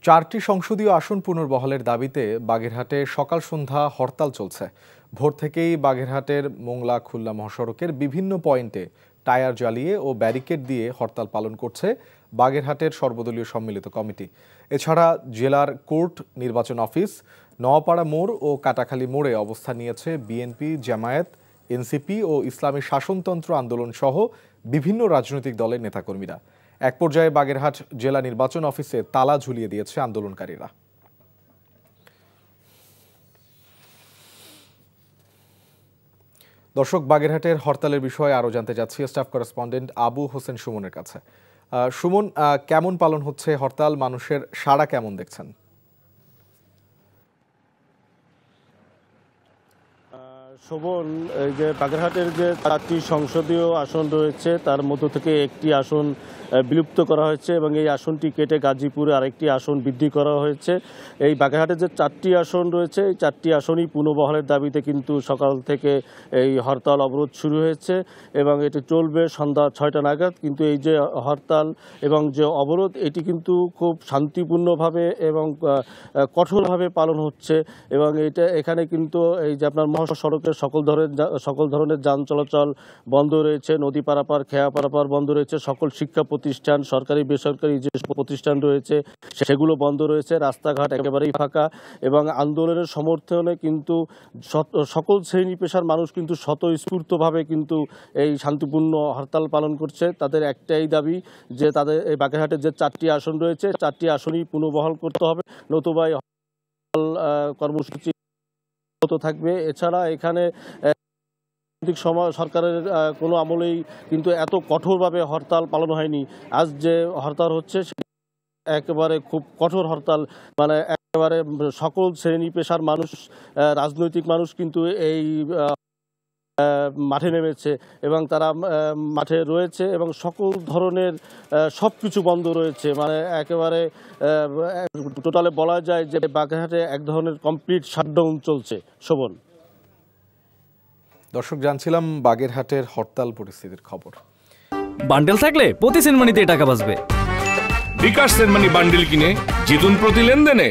চারটি সংসদীয় আসন পুনর্বহালের দাবিতে বাগেরহাটে সকাল সন্ধ্যা হরতাল চলছে। ভোর থেকেই বাগেরহাটের মোংলা খুলনা মহাসড়কের বিভিন্ন পয়েন্টে টায়ার জ্বালিয়ে ও ব্যারিকেড দিয়ে হরতাল পালন করছে বাগেরহাটের সর্বদলীয় সম্মিলিত কমিটি। এছাড়া জেলার কোর্ট, নির্বাচন অফিস, নওয়াপাড়া মোড় ও কাটাখালী মোড়ে অবস্থান নিয়েছে বিএনপি, জামায়াত, এনসিপি ও ইসলামী শাসনতন্ত্র আন্দোলন সহ বিভিন্ন রাজনৈতিক দলের নেতাকর্মীরা। এক পর্যায়ে বাগেরহাট জেলা নির্বাচন অফিসে তালা ঝুলিয়ে দিয়েছে আন্দোলনকারীরা। দর্শক, বাগেরহাটের হরতালের বিষয়ে আরো জানতে যাচ্ছি স্টাফ করেসপন্ডেন্ট আবু হোসেন সুমনের কাছে। সুমন, কেমন পালন হচ্ছে হরতাল? মানুষের সাড়া কেমন দেখছেন? শোভন, এই যে বাগেরহাটের যে 4টি সংসদীয় আসন রয়েছে তার মধ্য থেকে একটি আসন বিলুপ্ত করা হয়েছে এবং এই আসনটি কেটে গাজীপুরে আরেকটি আসন বৃদ্ধি করা হয়েছে। এই বাগেরহাটের যে 4টি আসন রয়েছে এই 4টি আসনই পুনর্বহালের দাবিতে কিন্তু সকাল থেকে এই হরতাল অবরোধ শুরু হয়েছে এবং এটি চলবে সন্ধ্যা 6টা নাগাদ। কিন্তু এই যে হরতাল এবং যে অবরোধ এটি কিন্তু খুব শান্তিপূর্ণভাবে এবং কঠোরভাবে পালন হচ্ছে এবং এখানে কিন্তু এই যে আপনার মহাসড়কের সকল ধরনের যান চলাচল বন্ধ রয়েছে, নদী পারাপার, খেয়া পারাপার বন্ধ রয়েছে, সকল শিক্ষা প্রতিষ্ঠান, সরকারি বেসরকারি যে প্রতিষ্ঠান রয়েছে সেগুলো বন্ধ রয়েছে, রাস্তাঘাট একেবারেই ফাঁকা এবং আন্দোলনের সমর্থনে কিন্তু সকল শ্রেণী পেশার মানুষ কিন্তু স্বতঃস্ফূর্তভাবে কিন্তু এই শান্তিপূর্ণ হরতাল পালন করছে। তাদের একটাই দাবি যে তাদের এই বাগেরহাটের যে 4টি আসন রয়েছে 4টি আসনই পুনর্বহাল করতে হবে, নতুবা এই হরতাল কর্মসূচি থাকবে। এছাড়া এখানে সরকারের কোনো আমলেই কিন্তু এত কঠোরভাবে হরতাল পালন হয়নি। আজ যে হরতাল হচ্ছে একেবারে খুব কঠোর হরতাল, মানে একেবারে সকল শ্রেণী পেশার মানুষ, রাজনৈতিক মানুষ কিন্তু এই মাঠে নেমেছে এবং তারা মাঠে রয়েছে এবং সকল ধরনের সব কিছু বন্ধ রয়েছে। মানে একেবারে টোটালে বলা যায় যে বাগেরহাটে এক ধরনের কমপ্লিট শাটডাউন চলছে। শোভন, দর্শক, জানছিলাম বাগেরহাটের হরতাল পরিস্থিতির খবর। বান্ডেল থাকলে প্রতি সেনমানিতে টাকা বাঁচবে। বিকাশ সেনমানি বান্ডেল কিনে জিতুন প্রতি লেনদেনে।